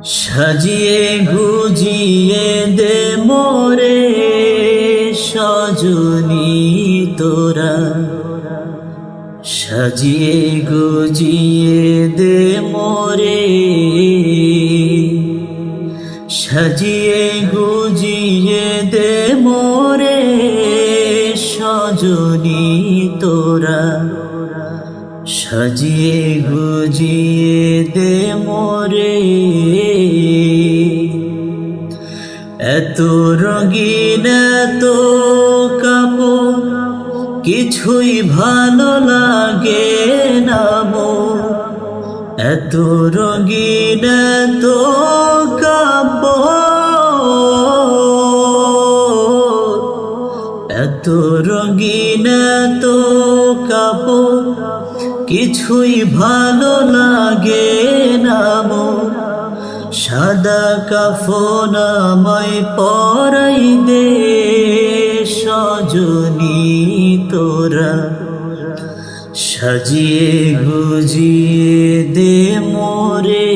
সাজিয়ে গুজিয়ে দে মোরে সজনী তোরা, সাজিয়ে গুজিয়ে দে মোরে, সাজিয়ে গুজিয়ে দে মোরে সজনী তোরা, সাজিয়ে গুজিয়ে দে মোরে। এত রঙিন এত কাপড় কিছুই ভালো লাগে না মোর, এত রঙিন এত কাপড়, এত রঙিন এত কাপড় কিছুই ভালো লাগে না মোর। সাদা কাফন আমায় পরাই দে সজনী তোরা, সাজিয়ে গুজিয়ে দে মোরে।